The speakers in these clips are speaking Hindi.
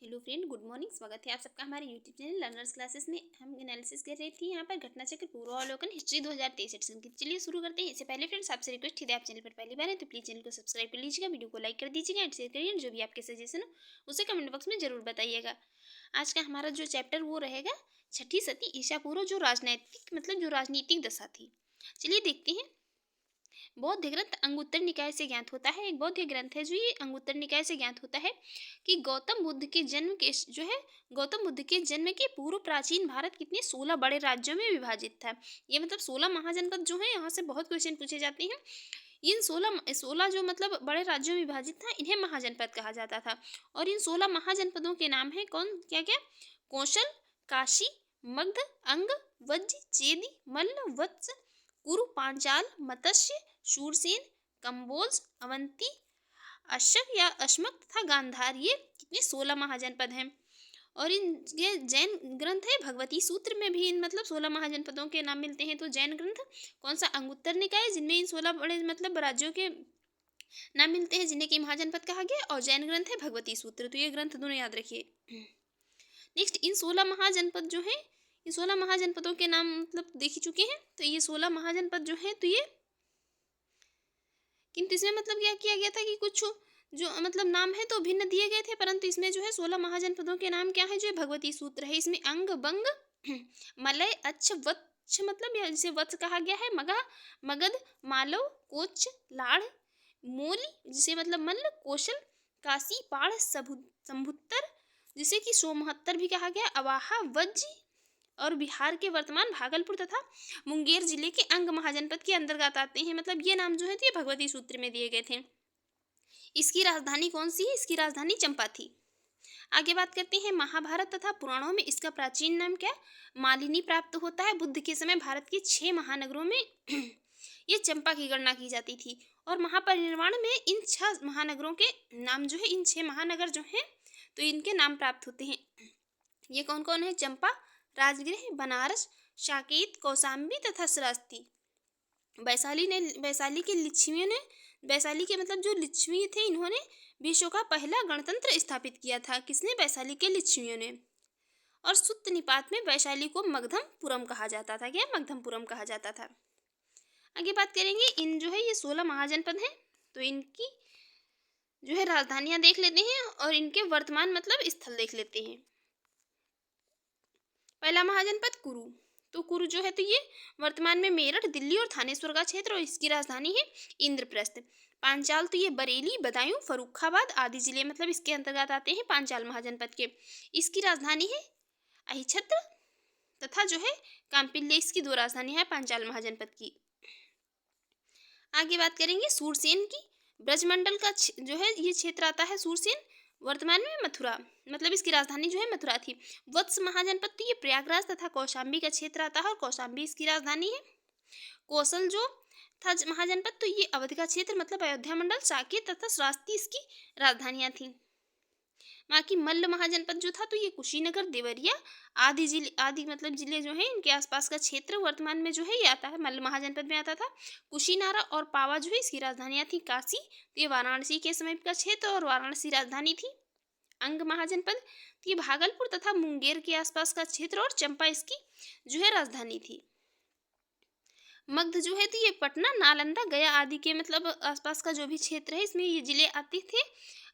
Hello friend, good morning. स्वागत है आप सबका हमारे यूट्यूब चैनल लर्नर्स क्लासेस में। हम एनालिसिस कर रहे थे यहाँ पर घटना चक्र पूर्वावलोकन हिस्ट्री 2023 एडिशन की। चलिए शुरू करते हैं। इससे पहले फ्रेंड्स आपसे रिक्वेस्ट है, आप चैनल पर पहली बार हैं तो प्लीज़ चैनल को सब्सक्राइब कर लीजिएगा, वीडियो को लाइक कर दीजिएगा एंड शेयर करिए। जो भी आपके सजेशन हो उसे कमेंट बॉक्स में जरूर बताइएगा। आज का हमारा जो चैप्टर वो रहेगा छठी सती ईसा पूर्व, जो राजनैतिक जो राजनीतिक दशा थी। चलिए देखते हैं। बौद्ध ग्रंथ अंगुत्तर निकाय से ज्ञात होता है। एक बौद्ध ग्रंथ है जो ये अंगुत्तर निकाय से ज्ञात होता है कि गौतम बुद्ध के जन्म के गौतम बुद्ध के जन्म के पूर्व प्राचीन भारत कितने 16 बड़े राज्यों में विभाजित था। ये 16 महाजनपद जो है, यहाँ से बहुत क्वेश्चन पूछे जाते हैं। इन 16 जो बड़े राज्यों में विभाजित था, इन्हें महाजनपद कहा जाता था। और इन 16 महाजनपदों के नाम है कौन क्या क्या? कौशल, काशी, मगध, अंग, वज्र, चेदी, मल्ल, वत्स, कुरु, पांचाल, मत्स्य, शूरसेन, कंबोज, अवंती, अशक या अश्मक तथा गांधार। ये कितने 16 महाजनपद हैं। और ये जैन ग्रंथ है भगवती सूत्र में भी इन 16 महाजनपदों के नाम मिलते हैं। तो जैन ग्रंथ कौन सा? अंगुत्तर निकाय, जिनमें इन 16 बड़े राज्यों के नाम मिलते हैं जिन्हें कि महाजनपद कहा गया। और जैन ग्रंथ है भगवती सूत्र। तो ये ग्रंथ दोनों याद रखिए। नेक्स्ट, इन 16 महाजनपद जो है, इन 16 महाजनपदों के नाम देख ही चुके हैं। तो ये 16 महाजनपद जो है, तो ये किंतु इसमें क्या किया गया था कि कुछ जो नाम है तो भिन्न दिए गए थे, परंतु इसमें जो है 16 महाजनपदों के नाम क्या है? जो भगवती सूत्र है। इसमें अंग, बंग, मलय, अच्छ, वत्स या जिसे वत्स कहा गया है, मगह, मगध, मालव, कोच, लाड़, मोली जिसे मल्ल, कौशल, काशी, पाढ़, संभुत्तर जिसे कि सोमहत्तर भी कहा गया, अवाहा, वज्र और बिहार के वर्तमान भागलपुर तथा मुंगेर जिले के अंग महाजनपद के अंतर्गत आते हैं। ये नाम जो है तो ये भगवती सूत्र में दिए गए थे। इसकी राजधानी कौन सी है? इसकी राजधानी चंपा थी। आगे बात करते हैं। महाभारत तथा पुराणों में इसका प्राचीन नाम क्या? मालिनी प्राप्त होता है। बुद्ध के समय भारत के 6 महानगरों में ये चंपा की गणना की जाती थी। और महापरिनिर्वाण में इन 6 महानगरों के नाम जो है, इन 6 महानगर जो हैं तो इनके नाम प्राप्त होते हैं। ये कौन कौन है? चंपा, राजगृह, बनारस, साकेत, कौशाम्बी तथा श्रावस्ती। वैशाली के लिच्छवियों ने, वैशाली के जो लिच्छवी थे, इन्होंने विश्व का पहला गणतंत्र स्थापित किया था। किसने? वैशाली के लिच्छवियों ने। और सुत्त निपात में वैशाली को मगधमपुरम कहा जाता था। क्या? मगधमपुरम कहा जाता था। आगे बात करेंगे। इन जो है ये 16 महाजनपद हैं, तो इनकी जो है राजधानियां देख लेते हैं और इनके वर्तमान स्थल देख लेते हैं। पहला महाजनपद कुरु। तो कुरु जो है तो ये वर्तमान में मेरठ, दिल्ली और थानेश्वर का क्षेत्र, और इसकी राजधानी है इंद्रप्रस्थ। पांचाल तो ये बरेली, बदायूं, फर्रुखाबाद आदि जिले इसके अंतर्गत आते हैं पांचाल महाजनपद के। इसकी राजधानी है अहिच्छत्र तथा जो है कांपिल्य। इसकी 2 राजधानी है पांचाल महाजनपद की। आगे बात करेंगे सूरसेन की। ब्रजमंडल का जो है ये क्षेत्र आता है सूरसेन, वर्तमान में मथुरा, इसकी राजधानी जो है मथुरा थी। वत्स महाजनपद तो ये प्रयागराज तथा कौशाम्बी का क्षेत्र आता है और कौशाम्बी इसकी राजधानी है। कौशल जो था महाजनपद तो ये अवध का क्षेत्र अयोध्या मंडल, साकेत तथा श्रावस्ती इसकी राजधानियां थी। बाकी मल्ल महाजनपद जो था तो ये कुशीनगर, देवरिया आदि जिले जो हैं इनके आसपास का क्षेत्र वर्तमान में जो है ये आता है, मल्ल महाजनपद में आता था। कुशीनारा और पावा जो है इसकी राजधानियां थी। काशी तो ये वाराणसी के समीप का क्षेत्र और वाराणसी राजधानी थी। अंग महाजनपद तो ये भागलपुर तथा मुंगेर के आसपास का क्षेत्र और चंपा इसकी जो है राजधानी थी। मगध जो है तो ये पटना, नालंदा, गया आदि के आसपास का जो भी क्षेत्र है इसमें ये जिले आते थे,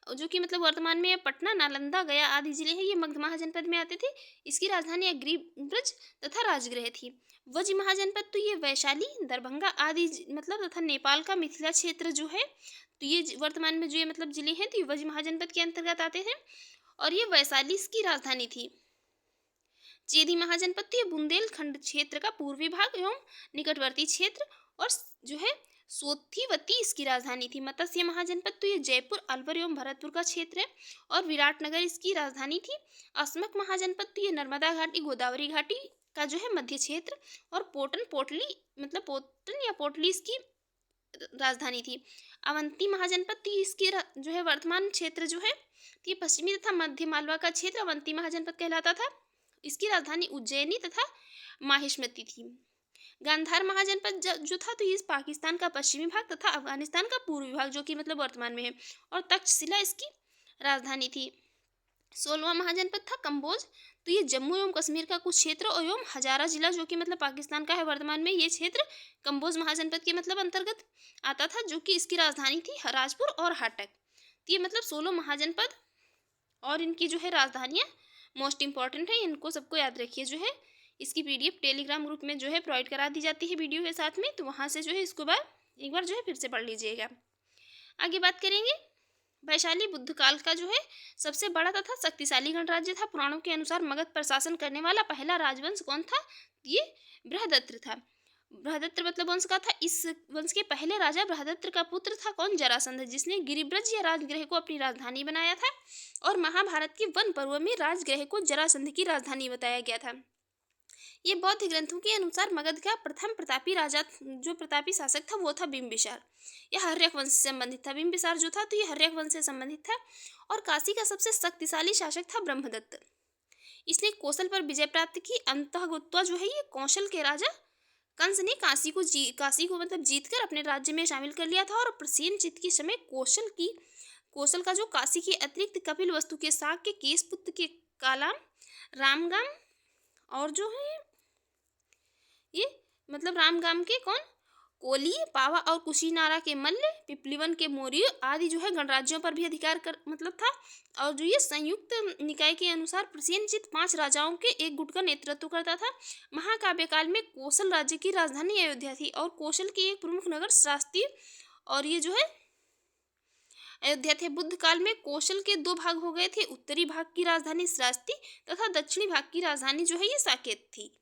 जो कि वर्तमान में पटना, नालंदा, गया आदि जिले हैं ये मगध महाजनपद में आते थे। इसकी राजधानी अग्रिब्रज तथा राजगृह थी। वज्र महाजनपद तो ये वैशाली, दरभंगा आदि तथा नेपाल का मिथिला क्षेत्र जो है तो ये वर्तमान में जो ये जिले हैं तो ये वज्र महाजनपद के अंतर्गत आते हैं और ये वैशाली इसकी राजधानी थी। चेदी महाजनपद तो ये बुंदेलखंड क्षेत्र का पूर्वी भाग एवं निकटवर्ती क्षेत्र और जो है सोथिवती इसकी राजधानी थी। मत्स्य महाजनपद तो ये जयपुर, अलवर एवं भरतपुर का क्षेत्र है और विराटनगर इसकी राजधानी थी। अस्मक महाजनपद तो ये नर्मदा घाटी, गोदावरी घाटी का जो है मध्य क्षेत्र और पोटली इसकी राजधानी थी। अवंती महाजनपद तो इसकी जो है वर्तमान क्षेत्र जो है ये पश्चिमी तथा मध्य मालवा का क्षेत्र अवंती महाजनपद कहलाता था। इसकी राजधानी उज्जैनी तथा माहिष्मती थी। गांधार महाजनपद जो था तो ये पाकिस्तान का पश्चिमी भाग तथा अफगानिस्तान का पूर्वी भाग जो कि वर्तमान में है और तक्षशिला इसकी राजधानी थी। 16वां महाजनपद था कंबोज। तो ये जम्मू एवं कश्मीर का कुछ क्षेत्र एवं हजारा जिला जो कि मतलब पाकिस्तान का है वर्तमान में, ये क्षेत्र कंबोज महाजनपद के मतलब अंतर्गत आता था, जो कि इसकी राजधानी थी राजपुर और हाटक। तो ये मतलब 16 महाजनपद और इनकी जो है राजधानियाँ मोस्ट इंपॉर्टेंट है, इनको सबको याद रखिए। जो है इसकी पीडीएफ टेलीग्राम ग्रुप में जो है प्रोवाइड करा दी जाती है वीडियो के साथ में, तो वहाँ से जो है इसको एक बार जो है फिर से पढ़ लीजिएगा। आगे बात करेंगे, वैशाली बुद्ध काल का जो है सबसे बड़ा तथा शक्तिशाली गणराज्य था। पुराणों के अनुसार मगध पर शासन करने वाला पहला राजवंश कौन था? ये बृहदत्त था। बृहदत्त मतलब वंश का था। इस वंश के पहले राजा बृहदत्त का पुत्र था कौन? जरासंध, जिसने गिरिब्रज या राजगृह को अपनी राजधानी बनाया था। और महाभारत के वन पर्व में राजगृह को जरासंध की राजधानी बताया गया था। ये बौद्ध ग्रंथों के अनुसार मगध का प्रथम प्रतापी राजा, जो प्रतापी शासक था, वो था बिंबिसार। यह हर्यक वंश से संबंधित था। बिंबिसार जो था तो ये हर्यक वंश से संबंधित था। और काशी का सबसे शक्तिशाली शासक था ब्रह्मदत्त। इसने कौशल पर विजय प्राप्त की। अंतःगुत्वा जो है ये कौशल के राजा कंस ने काशी को मतलब जीतकर अपने राज्य में शामिल कर लिया था। और प्रसेनजित के समय कौशल का जो काशी के अतिरिक्त कपिल वस्तु के साग के केशपुत्र के कालाम, रामगाम और जो है ये मतलब रामगाम के कौन? कोली, पावा और कुशीनारा के मल्ल, पिपलीवन के मौर्य आदि जो है गणराज्यों पर भी अधिकार कर मतलब था। और जो ये संयुक्त निकाय के अनुसार प्रसेनजित 5 राजाओं के एक गुट का नेतृत्व करता था। महाकाव्य काल में कौशल राज्य की राजधानी अयोध्या थी और कौशल के एक प्रमुख नगर श्रावस्ती और ये जो है अयोध्या थे। बुद्ध काल में कौशल के 2 भाग हो गए थे। उत्तरी भाग की राजधानी श्रावस्ती तथा दक्षिणी भाग की राजधानी जो है ये साकेत थी।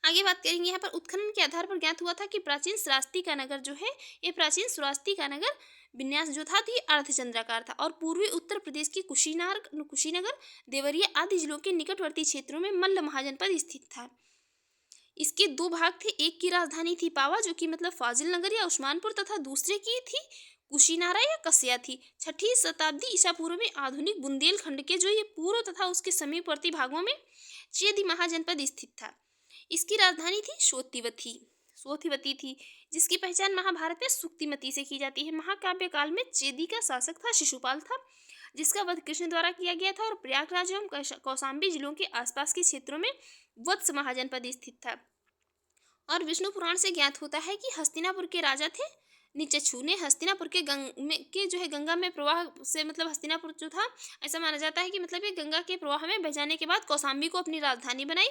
आगे बात करेंगे, यहाँ पर उत्खनन के आधार पर ज्ञात हुआ था कि प्राचीन श्रावस्ती का नगर जो है ये प्राचीन श्रावस्ती का नगर विन्यास जो था तो ये अर्धचंद्राकार था। और पूर्वी उत्तर प्रदेश के कुशीनगर, देवरिया आदि जिलों के निकटवर्ती क्षेत्रों में मल्ल महाजनपद स्थित था। इसके 2 भाग थे। एक की राजधानी थी पावा जो कि मतलब फाजिल नगर या उस्मानपुर, तथा दूसरे की थी कुशीनारा या कस्या थी। 6ठी शताब्दी ईसा पूर्व में आधुनिक बुंदेलखंड के जो ये पूर्व तथा उसके समीपवर्ती भागों में चेदी महाजनपद स्थित था। इसकी राजधानी थी सोथिवती थी, जिसकी पहचान महाभारत में सुक्तिमती से की जाती है। महाकाव्य काल में चेदी का शासक था शिशुपाल था, जिसका वध कृष्ण द्वारा किया गया था। और प्रयागराज एवं कौशाम्बी जिलों के आसपास के क्षेत्रों में वत्स महाजनपद स्थित था। और विष्णु पुराण से ज्ञात होता है कि हस्तिनापुर के राजा थे निचछू ने हस्तिनापुर के जो है गंगा में प्रवाह से मतलब हस्तिनापुर जो था, ऐसा माना जाता है कि मतलब ये गंगा के प्रवाह में बह जाने के बाद कौशाम्बी को अपनी राजधानी बनाई।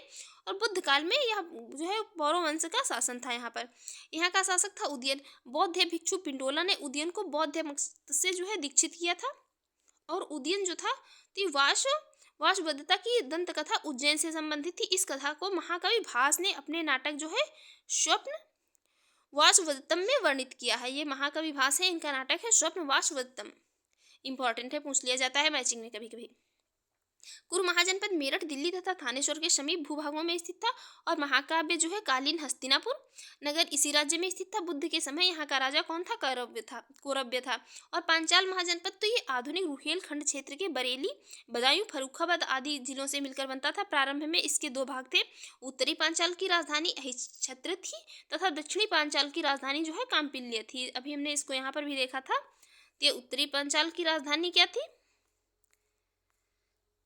और बुद्ध काल में यह जो है पौरव वंश का शासन था। यहाँ का शासक था उदयन। बौद्ध भिक्षु पिंडोला ने उदयन को बौद्ध मत से जो है दीक्षित किया था। और उदयन जो था तो वासवदत्ता की दंत कथा उज्जैन से संबंधित थी। इस कथा को महाकवि भास ने अपने नाटक जो है स्वप्न वासवदत्तम में वर्णित किया है। ये महाकवि भास है, इनका नाटक है स्वप्न वासवदत्तम। इंपॉर्टेंट है, पूछ लिया जाता है मैचिंग में कभी कभी। कुरु महाजनपद मेरठ, दिल्ली तथा थानेश्वर के समीप भूभागों में स्थित था। और महाकाव्य जो है कालीन हस्तिनापुर नगर इसी राज्य में स्थित था। बुद्ध के समय यहाँ का राजा कौन था? कौरव्य था। और पांचाल महाजनपद तो ये आधुनिक रुहेलखंड क्षेत्र के बरेली, बदायूं, फर्रुखाबाद आदि जिलों से मिलकर बनता था। प्रारंभ में इसके 2 भाग थे। उत्तरी पांचाल की राजधानी अहिच्छत्र थी तथा दक्षिणी पांचाल की राजधानी जो है काम्पिल्य थी। अभी हमने इसको यहाँ पर भी देखा था। तो ये उत्तरी पांचाल की राजधानी क्या थी?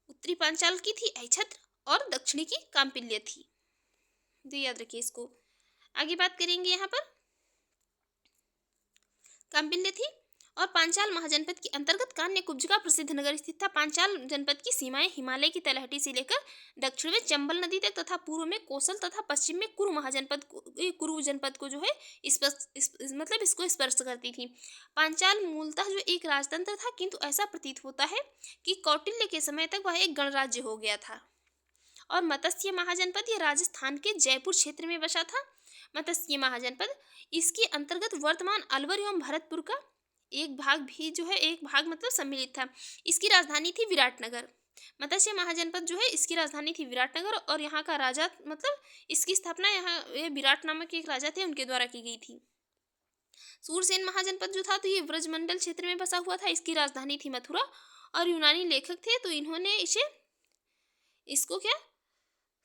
उत्तरी पांचाल की थी अहिच्छत्र और दक्षिणी की काम्पिल्य थी। तो याद रखिए इसको। आगे बात करेंगे, यहाँ पर काम्पिल्य थी। और पांचाल महाजनपद के अंतर्गत कान्यकुब्ज का प्रसिद्ध नगर स्थित था। पांचाल जनपद की सीमाएं हिमालय की तलहटी से लेकर दक्षिण में चंबल नदी तक तथा पूर्व में कौशल तथा पश्चिम में कुरु जनपद को जो है मतलब इसको स्पर्श करती थी। पांचाल मूलतः जो एक राजतंत्र था, किंतु ऐसा प्रतीत होता है कि कौटिल्य के समय तक वह एक गणराज्य हो गया था। और मत्स्य महाजनपद ये राजस्थान के जयपुर क्षेत्र में बसा था। मत्स्य महाजनपद इसके अंतर्गत वर्तमान अलवर एवं भरतपुर का एक भाग मतलब सम्मिलित था। इसकी राजधानी थी विराटनगर। मत्स्य महाजनपद जो है इसकी राजधानी थी विराटनगर। और यहाँ का राजा मतलब इसकी स्थापना यहाँ विराट नामक एक राजा थे उनके द्वारा की गई थी। सूरसेन महाजनपद जो था तो ये ब्रजमंडल क्षेत्र में बसा हुआ था। इसकी राजधानी थी मथुरा। और यूनानी लेखक थे तो इन्होंने इसको क्या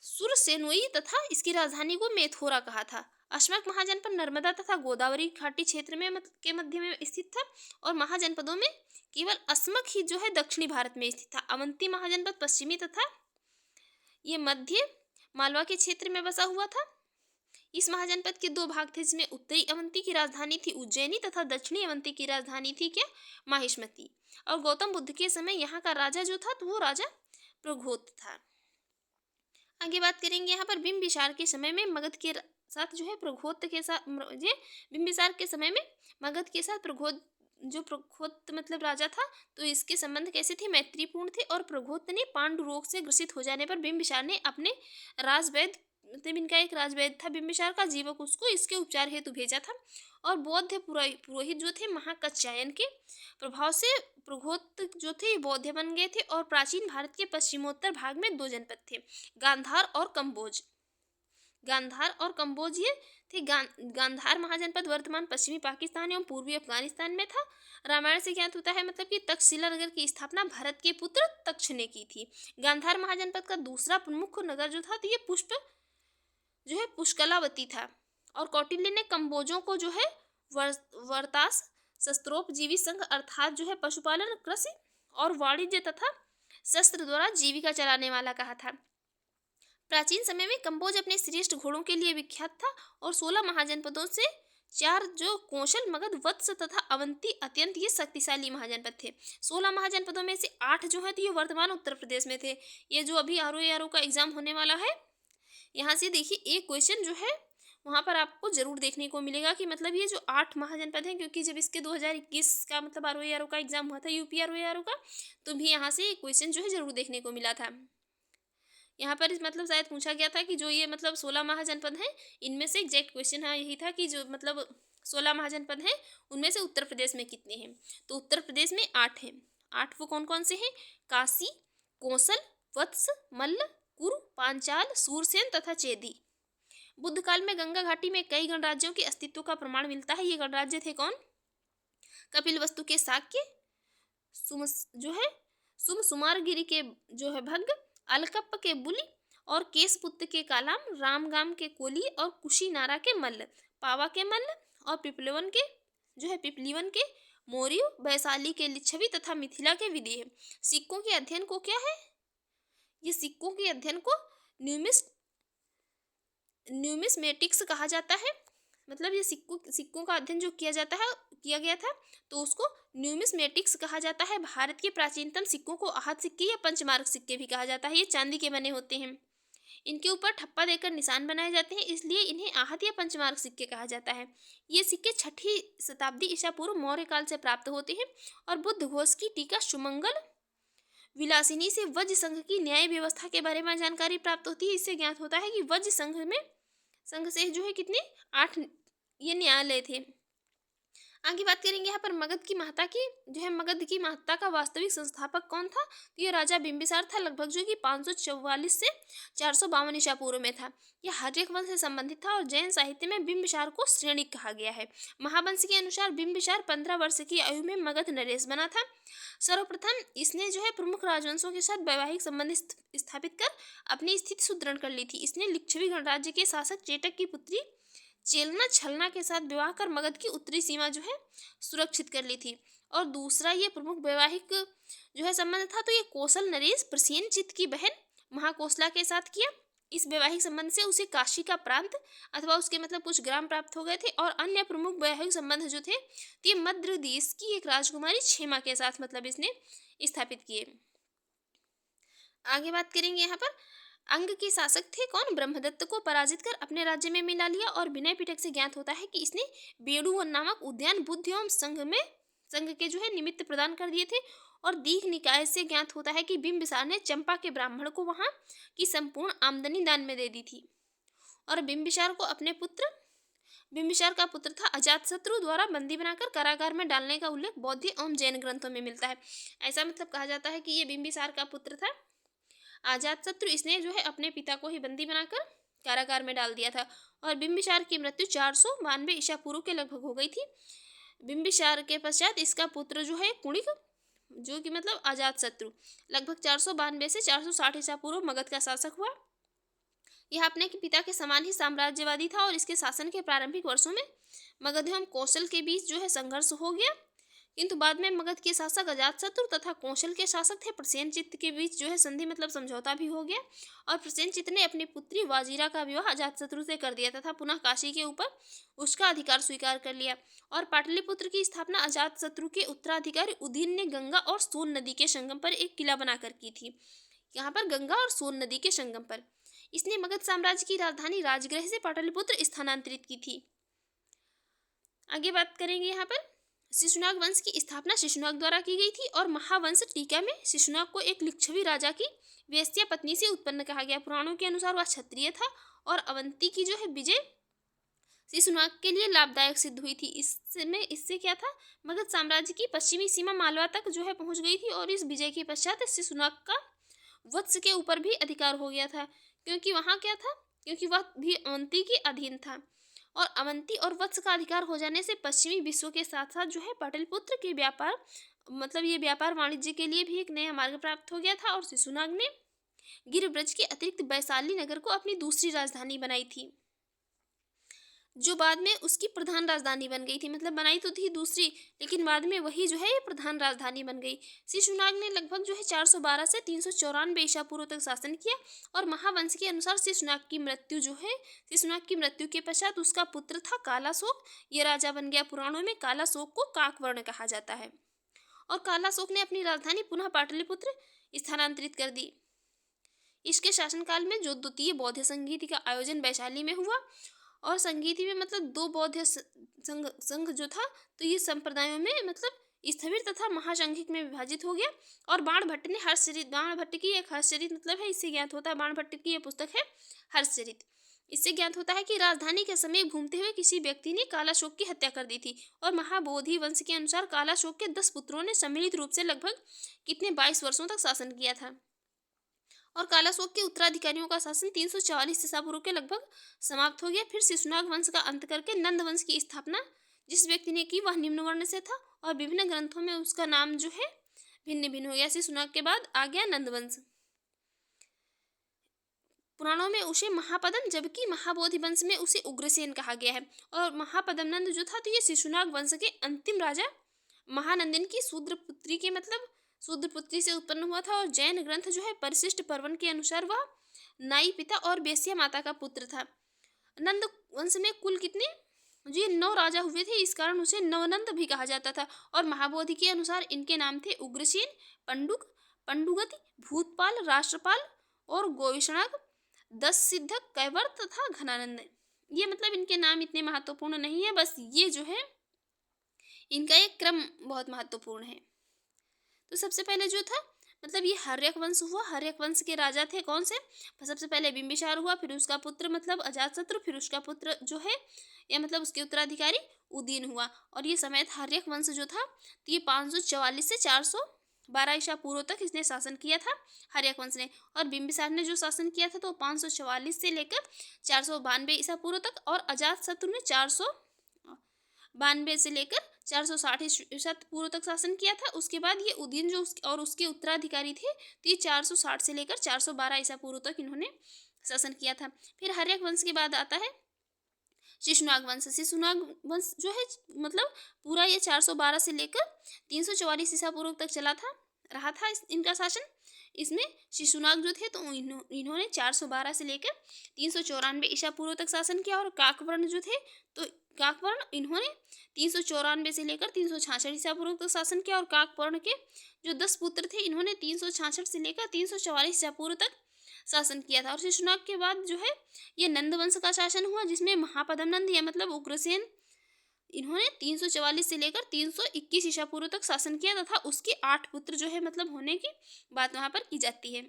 सुरसेनोई तथा इसकी राजधानी को मेथोरा कहा था। अश्मक महाजनपद नर्मदा तथा गोदावरी घाटी क्षेत्र में के मध्य में स्थित था और महाजनपदों में केवल अस्मक ही जो है दक्षिणी भारत में स्थित था। अवंती महाजनपद पश्चिमी तथा ये मध्य मालवा के क्षेत्र में बसा हुआ था। इस महाजनपद के दो भाग थे, जिसमें उत्तरी अवंती की राजधानी थी उज्जैनी तथा दक्षिणी अवंती की राजधानी थी क्या, माहिष्मती। और गौतम बुद्ध के समय यहाँ का राजा जो था तो वो राजा प्रघोत था। आगे बात करेंगे यहाँ पर बिंबिसार के समय में मगध के साथ जो है प्रघोत के साथ, ये बिंबिसार के समय में मगध के साथ प्रघोत, जो प्रघोत मतलब राजा था, तो इसके संबंध कैसे थे, मैत्रीपूर्ण थे। और प्रघोत ने पांडु रोग से ग्रसित हो जाने पर बिंबिसार ने अपने राजवैद्य, मतलब इनका एक राजवैद्य था बिंबिसार का जीवक, उसको इसके उपचार हेतु भेजा था। और बौद्ध पुरोहित जो थे महाकात्यायन के प्रभाव से प्रघोत जो थे बौद्ध बन गए थे। और प्राचीन भारत के पश्चिमोत्तर भाग में दो जनपद थे, गांधार और कंबोज। गांधार और कंबोज ये थे। गांधार महाजनपद वर्तमान पश्चिमी पाकिस्तान एवं पूर्वी अफगानिस्तान में था। रामायण से ज्ञात होता है मतलब कि तक्षशिला नगर की स्थापना भरत के पुत्र तक्ष ने की थी। गांधार महाजनपद का दूसरा प्रमुख नगर जो था तो ये जो है पुष्कलावती था। और कौटिल्य ने कंबोजों को जो है वर्तास शस्त्रोपजीवी संघ अर्थात जो है पशुपालन, कृषि और वाणिज्य तथा शस्त्र द्वारा जीविका चलाने वाला कहा था। प्राचीन समय में कंबोज अपने श्रेष्ठ घोड़ों के लिए विख्यात था। और 16 महाजनपदों से 4 जो कौशल, मगध, वत्स तथा अवंती अत्यंत ये शक्तिशाली महाजनपद थे। 16 महाजनपदों में से 8 जो है तो ये वर्तमान उत्तर प्रदेश में थे। ये जो अभी आरओ का एग्जाम होने वाला है, यहाँ से देखिए एक क्वेश्चन जो है वहाँ पर आपको जरूर देखने को मिलेगा कि मतलब ये जो 8 महाजनपद हैं, क्योंकि जब इसके 2021 का मतलब आरओ का एग्जाम हुआ था, यूपी आरओ का, तो भी यहाँ से एक क्वेश्चन जो है जरूर देखने को मिला था। यहाँ पर मतलब शायद पूछा गया था कि जो ये मतलब 16 महाजनपद हैं, इनमें से एग्जैक्ट क्वेश्चन हाँ यही था कि जो मतलब 16 महाजनपद हैं उनमें से उत्तर प्रदेश में कितने हैं। तो उत्तर प्रदेश में 8 हैं। 8 वो कौन कौन से हैं, काशी, कौशल, वत्स, मल्ल, कुरु, पांचाल, सूरसेन तथा चेदी। बुद्ध काल में गंगा घाटी में कई गणराज्यों के अस्तित्व का प्रमाण मिलता है। ये गणराज्य थे कौन, कपिलवस्तु के शाक्य, जो है सुमारगिरी के जो है भग्ग, अलकप्प के बुली और केशपुत्र के कालाम, रामगाम के कोली और कुशीनारा के मल्ल, पावा के मल्ल और पिपलीवन के मौर्य, वैशाली के लिच्छवी तथा मिथिला के विदेह। सिक्कों के अध्ययन को क्या है, ये सिक्कों के अध्ययन को न्यूमिस्मेटिक्स कहा जाता है। मतलब ये सिक्कों का अध्ययन जो किया गया था तो उसको न्यूमिस्मेटिक्स कहा जाता है। भारत के प्राचीनतम सिक्कों को आहत सिक्के या पंचमार्क सिक्के भी कहा जाता है। ये चांदी के बने होते हैं, इनके ऊपर ठप्पा देकर निशान बनाए जाते हैं, इसलिए इन्हें आहत या पंचमार्क सिक्के कहा जाता है। ये सिक्के 6ठी शताब्दी ईसा पूर्व मौर्य काल से प्राप्त होते हैं। और बुद्ध घोष की टीका सुमंगल विलासिनी से वज्र संघ की न्याय व्यवस्था के बारे में जानकारी प्राप्त होती है। इससे ज्ञात होता है कि वज्र संघ से जो है कितने 8 ये न्यायालय थे। आगे बात करेंगे यहाँ पर मगध की महत्ता का वास्तविक संस्थापक कौन था, तो ये राजा बिंबिसार था, लगभग जो कि 544 से 452 ईसा पूर्व में था। यह हर्यक वंश से संबंधित था और जैन साहित्य में बिंबिसार को श्रेणिक कहा गया है। महावंश के अनुसार बिंबिसार 15 वर्ष की आयु में मगध नरेश बना था। सर्वप्रथम इसने जो है प्रमुख राजवंशों के साथ वैवाहिक संबंध स्थापित कर अपनी स्थिति सुदृढ़ कर ली थी। इसने लिच्छवी गणराज्य के शासक चेटक की पुत्री चेलना छलना के साथ विवाह कर मगध की उत्तरी सीमा जो है सुरक्षित कर ली थी। और दूसरा ये प्रमुख वैवाहिक जो है संबंध था तो ये कौशल नरेश प्रसेनजित की बहन महाकोसला के साथ किया। इस वैवाहिक संबंध से उसे काशी का प्रांत अथवा उसके मतलब कुछ ग्राम प्राप्त हो गए थे। और अन्य प्रमुख वैवाहिक संबंध जो थे ये मध्य देश की एक राजकुमारी क्षेमा के साथ मतलब इसने स्थापित किए। आगे बात करेंगे यहाँ पर अंग के शासक थे कौन, ब्रह्मदत्त को पराजित कर अपने राज्य में मिला लिया। और विनय पिटक से ज्ञात होता है कि इसने बेड़ुवन नामक उद्यान बुद्ध एवं संघ के जो है निमित्त प्रदान कर दिए थे। और दीघ निकाय से ज्ञात होता है कि बिंबिसार ने चंपा के ब्राह्मण को वहां की संपूर्ण आमदनी दान में दे दी थी। और बिंबिसार का पुत्र था अजातशत्रु द्वारा बंदी बनाकर कारागार में डालने का उल्लेख बौद्ध एवं जैन ग्रंथों में मिलता है। ऐसा मतलब कहा जाता है कि ये बिंबिसार का पुत्र था अजातशत्रु, इसने जो है अपने पिता को ही बंदी बनाकर कारागार में डाल दिया था। और बिंबिसार की मृत्यु 492 ईसा पूर्व के लगभग हो गई थी। बिंबिसार के पश्चात इसका पुत्र जो है कुणिक, जो कि मतलब अजातशत्रु, लगभग 492 से 460 ईसा पूर्व मगध का शासक हुआ। यह अपने के पिता के समान ही साम्राज्यवादी था और इसके शासन के प्रारंभिक वर्षों में मगध एवं कौशल के बीच जो है संघर्ष हो गया, किंतु बाद में मगध के शासक अजातशत्रु तथा कौशल के शासक थे प्रसेनचित्त के बीच जो है संधि मतलब समझौता भी हो गया और प्रसेनचित्त ने अपनी पुत्री वाजिरा का विवाह अजातशत्रु से कर दिया तथा पुनः काशी के ऊपर उसका अधिकार स्वीकार कर लिया और पाटलिपुत्र की स्थापना अजातशत्रु के उत्तराधिकारी उदयन ने गंगा और सोन नदी के संगम पर एक किला बनाकर की थी। यहाँ पर गंगा और सोन नदी के संगम पर इसने मगध साम्राज्य की राजधानी राजगृह से पाटलिपुत्र स्थानांतरित की थी। आगे बात करेंगे यहाँ पर शिशुनाग वंश की स्थापना शिशुनाग द्वारा की गई थी और महावंश टीका में शिशुनाग को एक लिच्छवी राजा की वेश्या पत्नी से उत्पन्न कहा गया। पुराणों के अनुसार वह क्षत्रिय था और अवंती की जो है विजय शिशुनाग के लिए लाभदायक सिद्ध हुई थी। इससे क्या था, मगध साम्राज्य की पश्चिमी सीमा मालवा तक जो है पहुंच गई थी और इस विजय के पश्चात शिशुनाग का वत्स के ऊपर भी अधिकार हो गया था, क्योंकि वहाँ क्या था, क्योंकि वह भी अवंती के अधीन था और अवंती और वत्स का अधिकार हो जाने से पश्चिमी विश्व के साथ साथ जो है पाटलिपुत्र के व्यापार मतलब ये व्यापार वाणिज्य के लिए भी एक नया मार्ग प्राप्त हो गया था और शिशुनाग ने गिरिब्रज के अतिरिक्त वैशाली नगर को अपनी दूसरी राजधानी बनाई थी, जो बाद में उसकी प्रधान राजधानी बन गई थी। मतलब बनाई तो थी दूसरी, लेकिन बाद में वही जो है ये प्रधान राजधानी बन गई। शिशुनाग ने लगभग जो है 412 से 394 ईसा पूर्व तक शासन किया और महावंश के अनुसार शिशुनाग की मृत्यु के पश्चात उसका पुत्र था कालाशोक, ये राजा बन गया। पुराणों में कालाशोक को काकवर्ण कहा जाता है और कालाशोक ने अपनी राजधानी पुनः पाटलिपुत्र स्थानांतरित कर दी। इसके शासनकाल में जो द्वितीय बौद्ध संगीति का आयोजन वैशाली में हुआ और संगीति में मतलब दो बौद्ध संघ जो था, तो ये संप्रदायों में मतलब स्थविर तथा महासंघिक में विभाजित हो गया और बाणभट्ट ने हर्षचरित, बाणभट्ट की एक हर्षचरित मतलब है, इससे ज्ञात होता है, बाणभट्ट की यह पुस्तक है हर्षचरित। इससे ज्ञात होता है कि राजधानी के समय घूमते हुए किसी व्यक्ति ने कालाशोक की हत्या कर दी थी और महाबोधि वंश के अनुसार कालाशोक के 10 पुत्रों ने सम्मिलित रूप से लगभग कितने 22 वर्षों तक शासन किया था और कालाशोक के उत्तराधिकारियों का शासन 344 ईसा पूर्व के लगभग समाप्त हो गया। फिर शिशुनाग वंश का अंत करके नंद वंश की स्थापना जिस व्यक्ति ने की वह निम्न वर्ण से था और विभिन्न ग्रंथों में उसका नाम जो है भिन्न भिन्न हो गया। शिशुनाग के बाद आ गया नंद वंश। पुराणों में उसे महापद्म जबकि महाबोधि वंश में उसे उग्रसेन कहा गया है और महापद्म नंद जो था तो ये शिशुनाग वंश के अंतिम राजा महानंदन की शूद्र पुत्री के मतलब शूद्र पुत्री से उत्पन्न हुआ था और जैन ग्रंथ जो है परिशिष्ट पर्वन के अनुसार वह नाई पिता और बेस्या माता का पुत्र था। नंद वंश में कुल कितने जो 9 राजा हुए थे, इस कारण उसे नवनंद भी कहा जाता था और महाबोधि के अनुसार इनके नाम थे उग्रसेन, पंडुक, पंडुगति, भूतपाल, राष्ट्रपाल और गोविषणाग, 10 सिद्धक, कैवर तथा घनानंद। ये मतलब इनके नाम इतने महत्वपूर्ण नहीं है, बस ये जो है इनका एक क्रम बहुत महत्वपूर्ण है। तो सबसे पहले जो था मतलब ये हर्यक वंश हुआ। हर्यक वंश के राजा थे कौन से, सबसे पहले बिंबिसार हुआ, फिर उसका पुत्र मतलब अजातशत्रु, फिर उसका पुत्र जो है या मतलब उसके उत्तराधिकारी उदयन हुआ और ये समेत हर्यक वंश जो था तो ये 544 से 412 ईसा पूर्व तक इसने शासन किया था हर्यक वंश ने। और बिंबिसार ने जो शासन किया था तो 544 से लेकर 492 ईसा पूर्व तक और अजातशत्रु ने 492 से लेकर 460 ईसा पूर्व तक शासन किया था। उसके बाद ये उदयन जो और उसके उत्तराधिकारी थे तो ये 460 से लेकर 412 ईसा पूर्व तक इन्होंने शासन किया था। फिर हर्यक वंश के बाद आता है शिशुनाग वंश। शिशुनाग वंश जो है मतलब पूरा ये 412 से लेकर 344 ईसा पूर्व तक रहा था इनका शासन। इसमें शिशुनाग जो थे तो इन्होंने 412 से लेकर 394 ईसा पूर्व तक शासन किया और काकवर्ण जो थे तो काकवर्ण इन्होंने 394 से लेकर 366 ईसा पूर्व तक शासन किया और काकवर्ण के जो 10 पुत्र थे इन्होंने 366 से लेकर 344 ईसा पूर्व तक शासन किया था। और शिशुनाग के बाद जो है ये नंद वंश का शासन हुआ जिसमें महापद्म नंद या मतलब उग्रसेन इन्होंने 344 से लेकर 321 ईसा पूर्व तक शासन किया तथा उसके 8 पुत्र जो है मतलब होने की बात वहाँ पर की जाती है।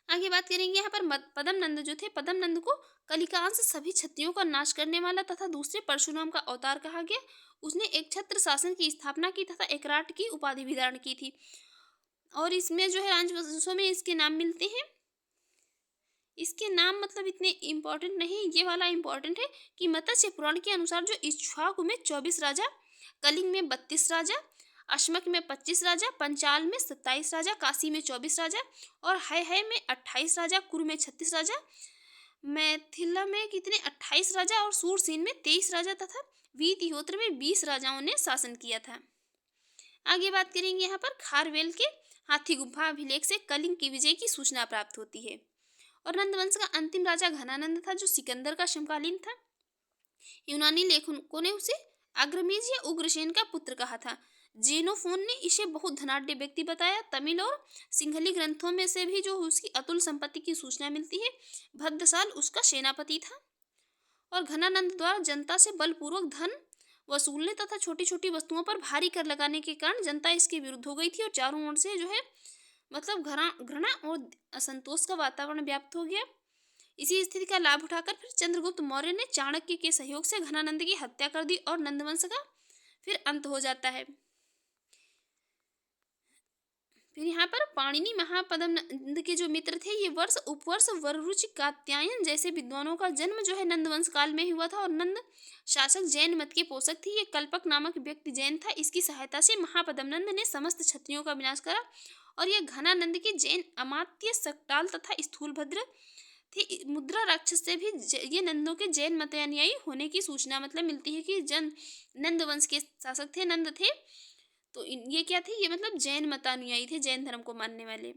आगे बात करेंगे यहाँ पर पद्म नंद जो थे, पद्म नंद को कलिकांश सभी क्षत्रियों का नाश करने वाला तथा दूसरे परशुराम का अवतार कहा गया। उसने एक छत्र शासन की स्थापना की तथा एकराट की उपाधि भी धारण की थी और इसमें जो है राजवंशों में इसके नाम मिलते हैं। इसके नाम मतलब इतने इम्पोर्टेंट नहीं, ये वाला इम्पोर्टेंट है कि मत्स्य पुराण के अनुसार जो इक्ष्वाकु में 24 राजा, कलिंग में 32 राजा, अश्मक में 25 राजा, पंचाल में 27 राजा, काशी में 24 राजा और है में 28 राजा, कुरु में 36 राजा, मैथिला में कितने 28 राजा और सूरसेन में 23 राजा तथा वीतिहोत्र में 20 राजाओं ने शासन किया था। आगे बात करेंगे यहाँ पर खारवेल के हाथी गुफा अभिलेख से कलिंग की विजय की सूचना प्राप्त होती है। और नंदवंश का अंतिम राजा घनानंद था, जो सिकंदर का समकालीन था। यूनानी लेखकों ने उसे अग्रमेज या उग्रसेन का पुत्र कहा था। जेनोफोन ने इसे बहुत धनाढ्य व्यक्ति बताया। तमिल और सिंहली ग्रंथों में से भी जो उसकी अतुल संपत्ति की सूचना मिलती है। भद्रसाल उसका सेनापति था और घनानंद द्वारा जनता से बलपूर्वक धन वसूलने तथा छोटी छोटी वस्तुओं पर भारी कर लगाने के कारण जनता इसके विरुद्ध हो गई थी और चारों ओर से जो है मतलब घृणा और असंतोष का वातावरण व्याप्त हो गया। इसी स्थिति का लाभ उठाकर फिर चंद्रगुप्त मौर्य ने चाणक्य के सहयोग से घनानंद की हत्या कर दी और नंदवंश का फिर अंत हो जाता है। फिर यहाँ पर पाणिनि महापद्मनंद के जो मित्र थे, ये वर्ष उपवर्ष वररुचि कात्यायन जैसे विद्वानों का जन्म जो है नंदवंश काल में हुआ था और नंद शासक जैन मत के पोषक थे। ये कल्पक नामक व्यक्ति जैन था। इसकी सहायता से महापद्मनंद ने समस्त क्षत्रियों का विनाश करा और यह घनानंद के जैन अमात्य सकटाल तथा स्थूलभद्र थे। मुद्रा राक्षस से भी ये नंदों के जैन मत अनुयायी होने की सूचना मतलब मिलती है कि नंद वंश के शासक थे, नंद थे। तो ये क्या थे, ये मतलब जैन मतानुयायी थे, जैन धर्म को मानने वाले।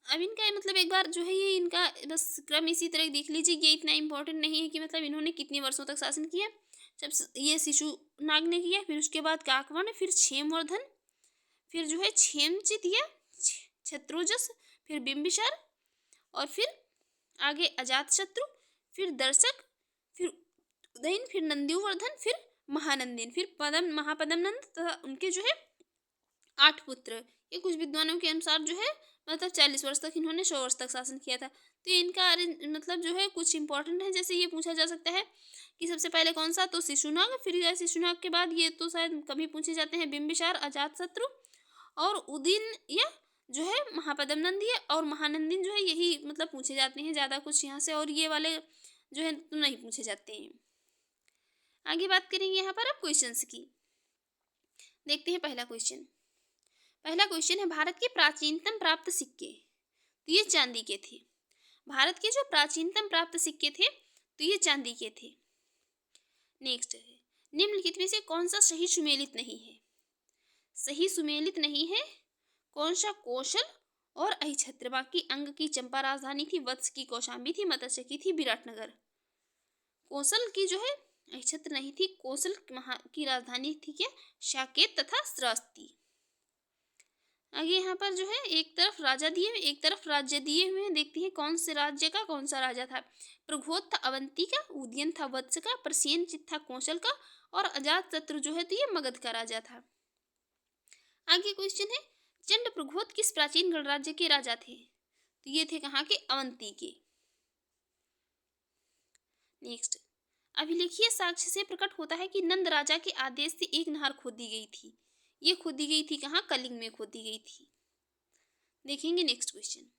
अब इनका मतलब एक बार जो है ये इनका बस क्रम इसी तरह देख लीजिए। ये इतना इम्पोर्टेंट नहीं है कि मतलब इन्होंने कितने वर्षों तक शासन किया। जब ये शिशुनाग ने किया, फिर उसके बाद काकवर्ण, फिर क्षेमवर्धन, फिर जो है क्षेमचित या क्षत्रोजस, फिर बिंबिसार और फिर आगे अजातशत्रु, फिर दर्शक, फिर उदयन, फिर नंदीवर्धन, फिर महानंदन, फिर महापद्मनंद तथा उनके जो है 8 पुत्र। ये कुछ विद्वानों के अनुसार जो है मतलब 40 वर्ष तक इन्होंने 100 वर्ष तक शासन किया था। तो इनका मतलब जो है कुछ इंपॉर्टेंट है। जैसे ये पूछा जा सकता है कि सबसे पहले कौन सा, तो शिशुनाग, फिर शिशुनाग के बाद ये तो शायद कभी पूछे जाते हैं बिंबिसार, अजातशत्रु और उदयन या जो है महापद्मनंद और महानंदन जो है यही मतलब पूछे जाते हैं ज़्यादा कुछ यहाँ से, और ये वाले जो है तो नहीं पूछे जाते हैं। आगे बात करेंगे यहाँ पर अब क्वेश्चंस की। देखते हैं पहला क्वेश्चन है भारत के प्राचीनतम प्राप्त सिक्के, तो ये चांदी के थे। भारत के जो प्राचीनतम प्राप्त सिक्के थे तो ये चांदी के थे। नेक्स्ट है निम्नलिखित में से कौन सा सही सुमेलित नहीं है। सही सुमेलित नहीं है कौन सा, कौशल और अहिछत्र। बाकी अंग की चंपा राजधानी थी, वत्स की कौशाम्बी थी, मत्स्य की थी विराटनगर। कौशल की जो है अहिछत्र नहीं थी। कौशल की राजधानी थी क्या, साकेत तथा श्रावस्ती। आगे यहाँ पर जो है एक तरफ राजा दिए हुए एक तरफ राज्य दिए हुए हैं। देखते हैं कौन से राज्य का कौन सा राजा था। प्रघोत था अवंती का, उदयन था वत्स का, प्रसेनजित था कौशल का और अजातशत्रु जो है तो ये मगध का राजा था। आगे क्वेश्चन है चंड प्रघोत किस प्राचीन गणराज्य के राजा थे, तो ये थे कहाँ के, अवंती के। नेक्स्ट अभिलेखीय साक्ष्य से प्रकट होता है कि नंद राजा के आदेश से एक नहर खोदी गई थी। ये खोदी गई थी कहाँ, कलिंग में खोदी गई थी। देखेंगे नेक्स्ट क्वेश्चन।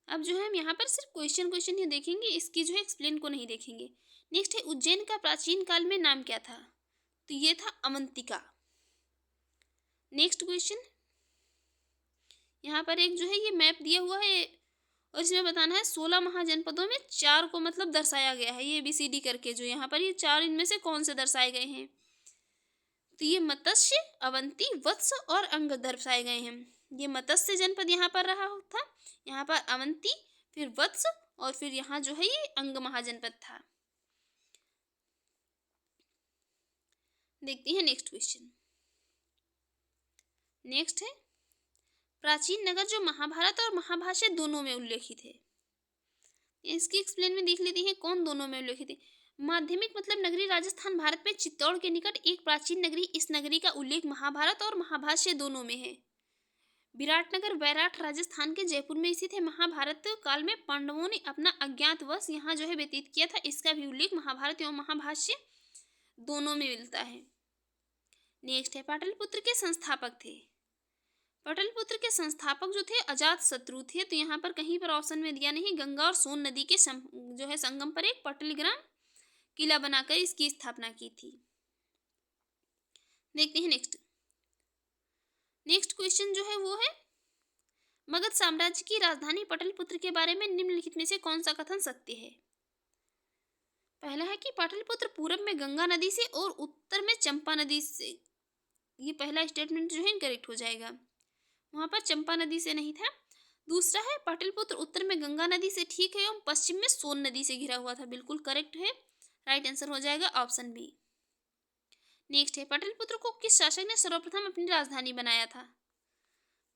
अब जो है हम यहाँ पर सिर्फ क्वेश्चन ही देखेंगे, इसकी जो है एक्सप्लेन को नहीं देखेंगे। नेक्स्ट है उज्जैन का प्राचीन काल में नाम क्या था, तो ये था अवंतिका। नेक्स्ट क्वेश्चन, यहाँ पर एक जो है ये मैप दिया हुआ है और इसमें बताना है 16 महाजनपदों में 4 को मतलब दर्शाया गया है, ये ABCD करके जो यहाँ पर ये 4 इनमें से कौन से दर्शाए गए हैं, तो ये मत्स्य, अवंती, वत्स और अंग दर्शाए गए हैं। ये मत्स्य जनपद यहाँ पर रहा था, यहाँ पर अवंती, फिर वत्स और फिर यहाँ जो है ये अंग महाजनपद था। देखते हैं नेक्स्ट क्वेश्चन। नेक्स्ट है प्राचीन नगर जो महाभारत और महाभाष्य दोनों में उल्लेखित है। इसकी एक्सप्लेन में देख लेते हैं कौन दोनों में उल्लेखित है। माध्यमिक मतलब नगरी राजस्थान भारत में चित्तौड़ के निकट एक प्राचीन नगरी, इस नगरी का उल्लेख महाभारत और महाभाष्य दोनों में है। विराटनगर वैराट राजस्थान के जयपुर में स्थित है। महाभारत काल में पांडवों ने अपना अज्ञातवास यहाँ जो है व्यतीत किया था, इसका भी उल्लेख महाभारत एवं महाभाष्य दोनों में मिलता है। नेक्स्ट है पाटलिपुत्र के संस्थापक थे। पाटलिपुत्र के संस्थापक जो थे अजातशत्रु थे। तो यहाँ पर कहीं पर ऑप्शन में दिया नहीं। गंगा और सोन नदी के जो है संगम पर एक पटलिग्राम किला बनाकर इसकी स्थापना की थी। देखते हैं नेक्स्ट क्वेश्चन जो है वो है मगध साम्राज्य की राजधानी पाटलिपुत्र के बारे में निम्नलिखित में से कौन सा कथन सत्य है? पहला है कि पाटलिपुत्र पूरब में गंगा नदी से और उत्तर में चंपा नदी से। ये पहला स्टेटमेंट जो है इनकरेक्ट हो जाएगा, वहां पर चंपा नदी से नहीं था। दूसरा है पाटलिपुत्र उत्तर में गंगा नदी से ठीक है एवं पश्चिम में सोन नदी से घिरा हुआ था। बिल्कुल करेक्ट है, राइट आंसर हो जाएगा ऑप्शन बी। नेक्स्ट है पाटलिपुत्र को किस शासक ने सर्वप्रथम अपनी राजधानी बनाया था?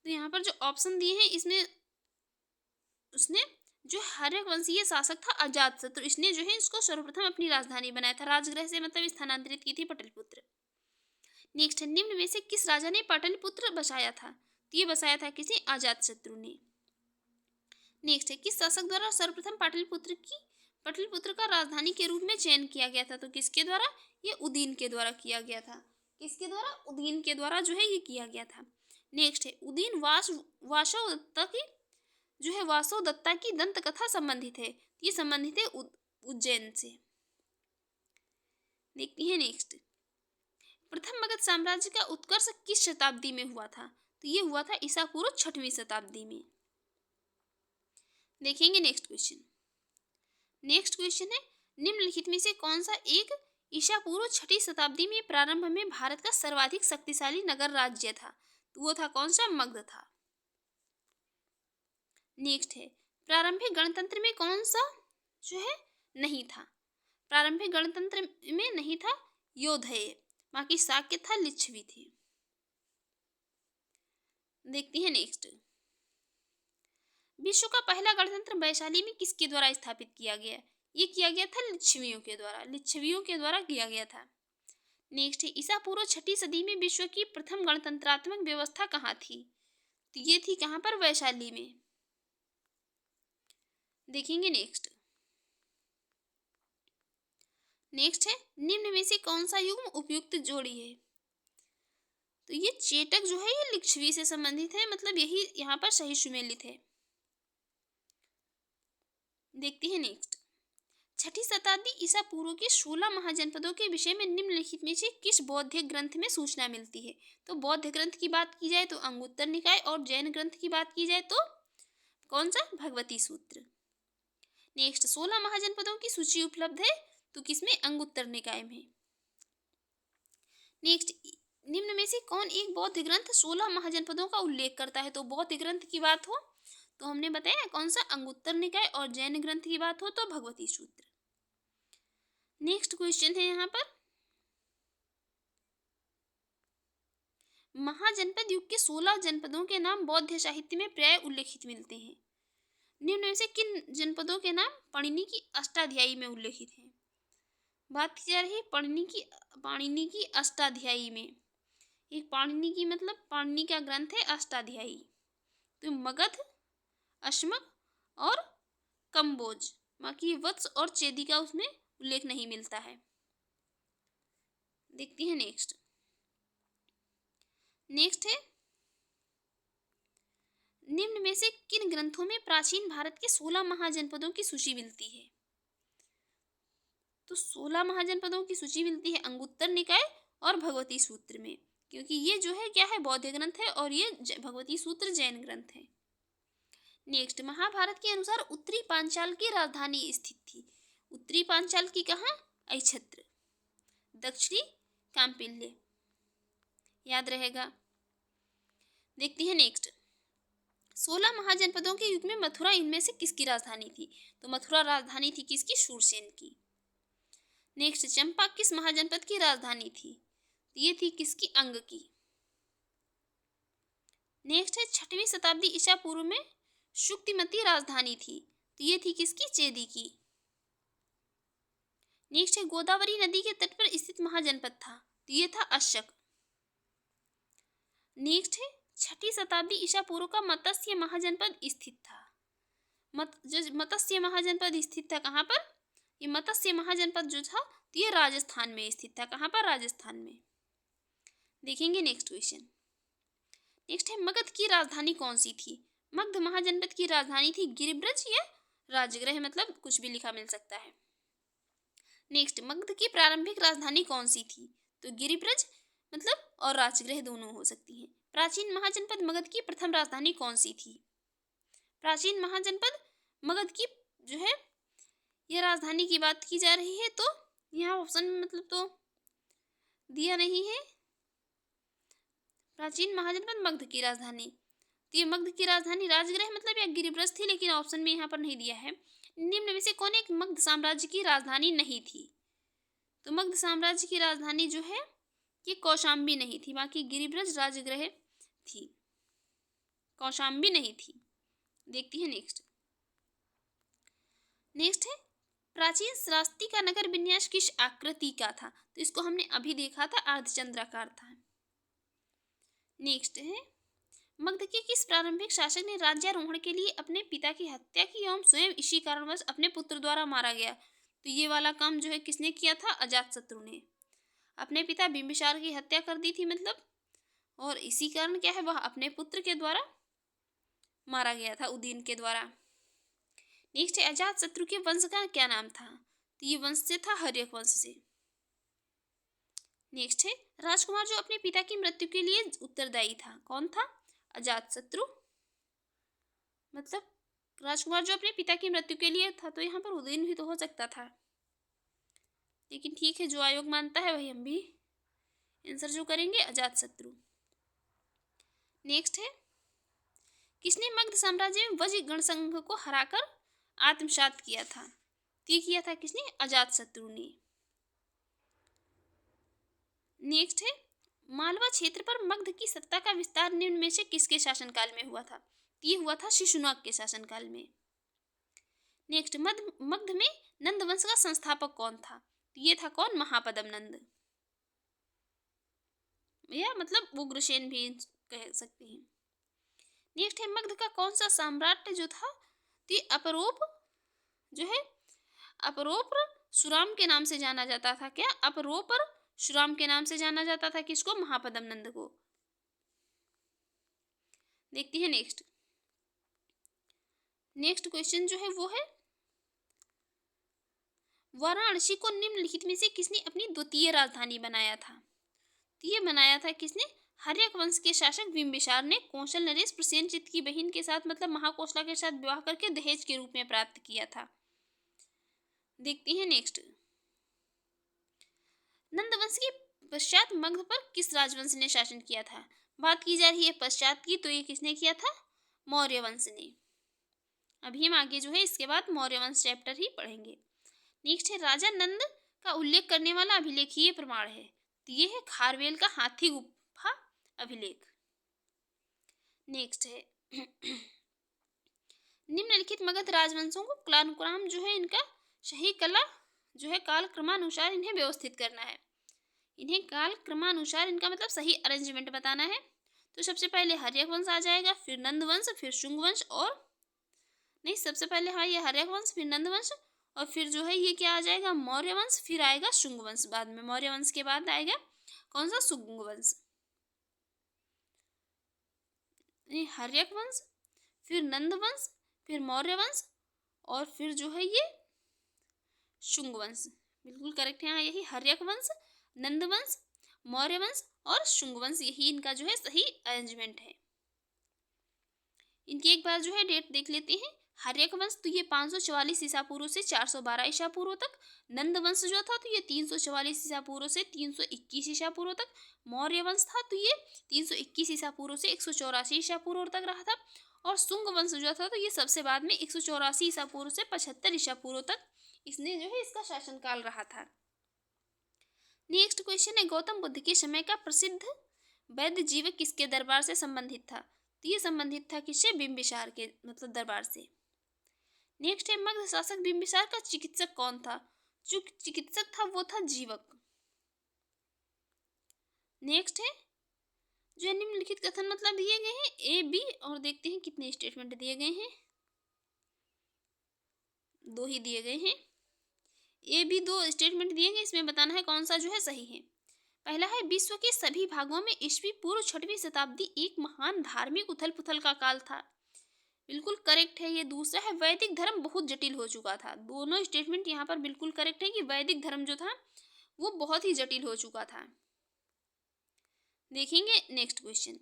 तो यहाँ पर जो ऑप्शन दिए हैं इसमें उसने जो हर्यक वंशीय शासक था अजातशत्रु, इसने जो है इसको सर्वप्रथम अपनी राजधानी बनाया था। राजगृह से मतलब स्थानांतरित की थी पाटलिपुत्र। नेक्स्ट है निम्न में से किस राजा ने पाटलिपुत्र बसाया था? तो ये बसाया था किसी अजातशत्रु ने। नेक्स्ट है किस शासक द्वारा सर्वप्रथम पाटलिपुत्र का राजधानी के रूप में चयन किया गया था? तो किसके द्वारा? ये उदीन के द्वारा किया गया था। किसके द्वारा? उदीन के द्वारा जो है ये किया गया था। नेक्स्ट है उदीन वासव दत्ता की दंत कथा संबंधित है। ये संबंधित है उज्जैन से। देखते हैं नेक्स्ट, प्रथम मगध साम्राज्य का उत्कर्ष किस शताब्दी में हुआ था? तो ये हुआ था ईसा पूर्व 6वीं शताब्दी में। देखेंगे नेक्स्ट क्वेश्चन। नेक्स्ट क्वेश्चन है निम्नलिखित में से कौन सा एक ईसा पूर्व 6वीं शताब्दी में प्रारंभ में भारत का सर्वाधिक शक्तिशाली नगर राज्य था? तो वो था कौन सा? मगध था। नेक्स्ट है प्रारंभिक गणतंत्र में कौन सा जो है नहीं था? प्रारंभिक गणतंत्र में नहीं था योधेय, बाकी शाक्य था, लिच्छवी थे। देखते हैं नेक्स्ट, विश्व का पहला गणतंत्र वैशाली में किसके द्वारा स्थापित किया गया? ये किया गया था लिच्छवियों के द्वारा किया गया था। नेक्स्ट है ईसा पूर्व 6वीं सदी में विश्व की प्रथम गणतंत्रात्मक व्यवस्था कहाँ थी? तो ये थी कहाँ पर? वैशाली में। देखेंगे नेक्स्ट। नेक्स्ट है निम्न में से कौन सा युग्म उपयुक्त जोड़ी है? तो ये चेटक जो है ये लिच्छवी से संबंधित है, मतलब यही यहाँ पर सही सुमेलित है। देखते हैं नेक्स्ट, 6वीं शताब्दी ईसा पूर्व के 16 महाजनपदों के विषय में निम्नलिखित में से किस बौद्ध ग्रंथ में सूचना मिलती है? तो बौद्ध ग्रंथ की बात की जाए तो अंगुत्तर निकाय, और जैन ग्रंथ की बात की जाए तो कौन सा? भगवती सूत्र। नेक्स्ट, 16 महाजनपदों की सूची उपलब्ध है तो किसमें? अंगुत्तर निकाय में। नेक्स्ट, निम्न में से कौन एक बौद्ध ग्रंथ 16 महाजनपदों का उल्लेख करता है? तो बौद्ध ग्रंथ की बात हो तो हमने बताया कौन सा? अंगुत्तर निकाय, और जैन ग्रंथ की बात हो तो भगवती सूत्र। नेक्स्ट क्वेश्चन है यहाँ पर, महाजनपद युग के 16 जनपदों के नाम बौद्ध साहित्य में प्राय उल्लेखित मिलते हैं। निम्न में से किन जनपदों के नाम पाणिनि की अष्टाध्यायी में उल्लेखित हैं? बात की जा रही है पाणिनि की अष्टाध्यायी में। एक पाणिनि की मतलब पाणिनि का ग्रंथ है अष्टाध्यायी। तो मगध, अश्मक और कंबोज, बाकी वत्स और चेदी का उसमें उल्लेख नहीं मिलता है। देखते हैं नेक्स्ट। नेक्स्ट है निम्न में से किन ग्रंथों में प्राचीन भारत के 16 महाजनपदों की सूची मिलती है? तो 16 महाजनपदों की सूची मिलती है अंगुत्तर निकाय और भगवती सूत्र में, क्योंकि ये जो है क्या है? बौद्ध ग्रंथ है, और ये भगवती सूत्र जैन ग्रंथ है। नेक्स्ट, महाभारत के अनुसार उत्तरी पांचाल की राजधानी स्थित थी। उत्तरी पांचाल की कहाँ? अहिछत्र। दक्षिणी कांपिल्य, याद रहेगा। देखते हैं नेक्स्ट, 16 महाजनपदों के युग में मथुरा इनमें से किसकी राजधानी थी? तो मथुरा राजधानी थी किसकी? शूरसेन की। नेक्स्ट, चंपा किस महाजनपद की राजधानी थी? ये थी किसकी? अंग की। नेक्स्ट है 6वीं शताब्दी ईसा पूर्व में शुक्तिमती राजधानी थी, तो ये थी किसकी? चेदी की। नेक्स्ट है गोदावरी नदी के तट पर स्थित महाजनपद था, तो ये था अशक। नेक्स्ट है 6वीं शताब्दी ईसा पूर्व का मत्स्य महाजनपद स्थित था। मत्स्य महाजनपद स्थित था कहाँ पर? ये मत्स्य महाजनपद जो था तो ये राजस्थान में स्थित था। कहाँ पर? राजस्थान में। देखेंगे नेक्स्ट क्वेश्चन। नेक्स्ट है मगध की राजधानी कौन सी थी? मगध महाजनपद की राजधानी थी गिरिब्रज या राजगृह, मतलब कुछ भी लिखा मिल सकता है। नेक्स्ट, मगध की प्रारंभिक राजधानी कौन सी थी? तो गिरिब्रज मतलब और राजगृह दोनों हो सकती हैं। प्राचीन महाजनपद मगध की प्रथम राजधानी कौन सी थी? प्राचीन महाजनपद मगध की जो है यह राजधानी की बात की जा रही है, तो यहाँ ऑप्शन में मतलब तो दिया नहीं है। प्राचीन महाजनपद मगध की राजधानी, तो ये मगध की राजधानी राजगृह मतलब या गिरिब्रज थी, लेकिन ऑप्शन में यहाँ पर नहीं दिया है। निम्न में से कौन एक मगध साम्राज्य की राजधानी नहीं थी? तो मगध साम्राज्य की राजधानी जो है ये कौशाम्बी नहीं थी, बाकी गिरिब्रज राजगृह थी, कौशाम्बी नहीं थी। देखती है नेक्स्ट। नेक्स्ट है प्राचीन श्रास्ती का नगर विन्यास किस आकृति का था? तो इसको हमने अभी देखा था, अर्धचंद्राकार था। नेक्स्ट है मगध के किस प्रारंभिक शासक ने राज्यारोहण के लिए अपने पिता की हत्या की एवं स्वयं इसी कारणवश अपने पुत्र द्वारा मारा गया? तो ये वाला काम जो है किसने किया था? अजातशत्रु ने अपने पिता बिंबिसार की हत्या कर दी थी मतलब, और इसी कारण क्या है वह अपने पुत्र के द्वारा मारा गया था, उदयन के द्वारा। नेक्स्ट है अजातशत्रु के वंश का क्या नाम था? तो ये वंश से था हर्यक वंश से। नेक्स्ट है राजकुमार जो अपने पिता की मृत्यु के लिए उत्तरदायी था, कौन था? अजातशत्रु। मतलब राजकुमार जो अपने पिता की मृत्यु के लिए था, तो यहाँ पर उदयन भी तो हो सकता था, लेकिन ठीक है जो आयोग मानता है वही हम भी आंसर जो करेंगे, अजातशत्रु। नेक्स्ट है किसने मगध साम्राज्य में वज्र गणसंघ को हराकर आत्मसात किया था? ये किया था किसने? अजातशत्रु ने। नेक्स्ट है मालवा क्षेत्र पर मगध की सत्ता का विस्तार निम्न में से किसके शासनकाल में हुआ था? ये हुआ था शिशुनाग के शासनकाल में। नेक्स्ट मगध में नंद वंश का संस्थापक कौन था? ये था कौन? महापद्म नंद, या मतलब उग्रसेन भी कह सकते हैं। नेक्स्ट है मगध का कौन सा सम्राट जो था? तो अपरोप जो है अपरोपर सुराम के नाम से जाना जाता था। क्या? अपरोपर सुराम के नाम से जाना जाता था किसको? महापद्म नंद को। देखती है नेक्स्ट। नेक्स्ट क्वेश्चन जो है वो है वाराणसी को निम्नलिखित में से किसने अपनी द्वितीय राजधानी बनाया था? तो ये बनाया था किसने? हर्यक वंश के शासक बिंबिसार ने कौशल नरेश प्रसेनजित की बहन के साथ मतलब महाकोशला के साथ विवाह करके दहेज के रूप में प्राप्त किया था। देखती हैं नेक्स्ट। नंद वंश के पश्चात मगध पर किस राजवंश ने शासन किया था? बात की जा रही है पश्चात की, तो ये किसने किया था? मौर्य वंश ने। अभी हम आगे जो है इसके बाद मौर्य वंश चैप्टर ही पढ़ेंगे। नेक्स्ट है राजा नंद का उल्लेख करने वाला अभिलेखीय प्रमाण है, तो ये है खारवेल का हाथी गुफा अभिलेख। नेक्स्ट है निम्नलिखित मगध राजवंशों को कालानुक्रम जो है इनका सही कला जो है काल क्रमानुसार इन्हें व्यवस्थित करना है। इन्हें काल क्रमानुसार इनका मतलब सही अरेंजमेंट बताना है। तो सबसे पहले हर्यक वंश आ जाएगा, फिर नंद वंश, फिर शुंग वंश, और नहीं सबसे पहले हाँ ये हर्यक वंश, फिर नंद वंश, और फिर जो है ये क्या आ जाएगा? मौर्य वंश, फिर आएगा शुंग वंश बाद में। मौर्य वंश के बाद आएगा कौन सा? शुंग वंश। हर्यक वंश, फिर नंद वंश, फिर मौर्य वंश, और फिर जो है ये शुंग वंश। बिल्कुल करेक्ट है, हाँ यही हर्यक वंश, नंद वंश, मौर्य वंश और शुंग वंश, यही इनका जो है सही अरेंजमेंट है। इनकी एक बार जो है डेट देख लेते हैं। हर्यक वंश तो ये 544 ईसा पूर्व से 412 ईसा पूर्व तक। नंद वंश जो था तो ये 344 ईसा पूर्व से 321 ईसा पूर्व तक। मौर्य वंश था तो ये 321 ईसा पूर्व से 184 ईसा पूर्व तक रहा था। और शुंग वंश जो था तो ये सबसे बाद में 184 ईसा पूर्व से 75 ईसा पूर्व तक इसने जो है इसका शासनकाल रहा था। नेक्स्ट क्वेश्चन है गौतम बुद्ध के समय का प्रसिद्ध वैद्य जीवक किसके दरबार से संबंधित था? तो ये संबंधित था किससे? बिंबिसार के मतलब दरबार से। नेक्स्ट है मगध शासक बिंबिसार का चिकित्सक कौन था? जो चिकित्सक था वो था जीवक। नेक्स्ट है जो निम्नलिखित कथन मतलब दिए गए हैं ए बी, और देखते हैं कितने स्टेटमेंट दिए गए हैं। 2 ही दिए गए हैं। ए बी 2 स्टेटमेंट दिए गए, इसमें बताना है कौन सा जो है सही है। पहला है विश्व के सभी भागों में ईस्वी पूर्व 6वीं शताब्दी एक महान धार्मिक उथल पुथल का काल था। बिल्कुल करेक्ट है ये। दूसरा है वैदिक धर्म बहुत जटिल हो चुका था। दोनों स्टेटमेंट यहाँ पर बिल्कुल करेक्ट है कि वैदिक धर्म जो था वो बहुत ही जटिल हो चुका था। देखेंगे नेक्स्ट क्वेश्चन।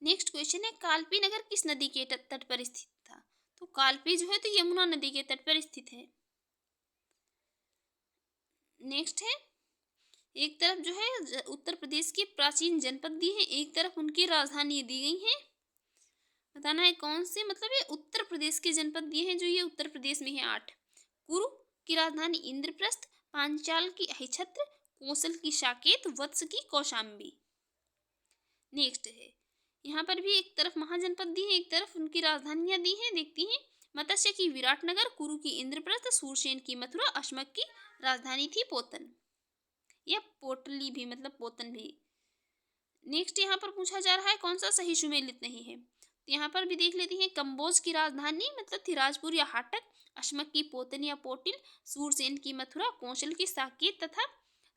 नेक्स्ट क्वेश्चन है, कालपी नगर किस नदी के तट पर स्थित था? तो कालपी जो है तो यमुना नदी के तट पर स्थित है। नेक्स्ट है, एक तरफ जो है उत्तर प्रदेश की प्राचीन जनपद दी है, एक तरफ उनकी राजधानी दी गई है। बताना है कौन से, मतलब ये उत्तर प्रदेश के जनपद दिए हैं जो ये उत्तर प्रदेश में है 8। कुरु की राजधानी इंद्रप्रस्थ, पांचाल की अहिछत्र, कोसल की साकेत, वत्स की कौशाम्बी। नेक्स्ट है, यहाँ पर भी एक तरफ महाजनपद दी है, एक तरफ उनकी राजधानियां दी हैं। देखती हैं, मत्स्य की विराटनगर, कुरु की इंद्रप्रस्थ, सूरसेन की मथुरा, अश्मक की राजधानी थी पोतन या पोटली भी, मतलब पोतन भी। नेक्स्ट यहाँ पर पूछा जा रहा है कौन सा सही सुमेलित नहीं है, तो यहाँ पर भी देख लेते हैं। कंबोज की राजधानी मतलब थी राजपुर या हाटक, अश्मक की पोतन या पोटिल, सूरसेन की मथुरा, कौशल की साकेत तथा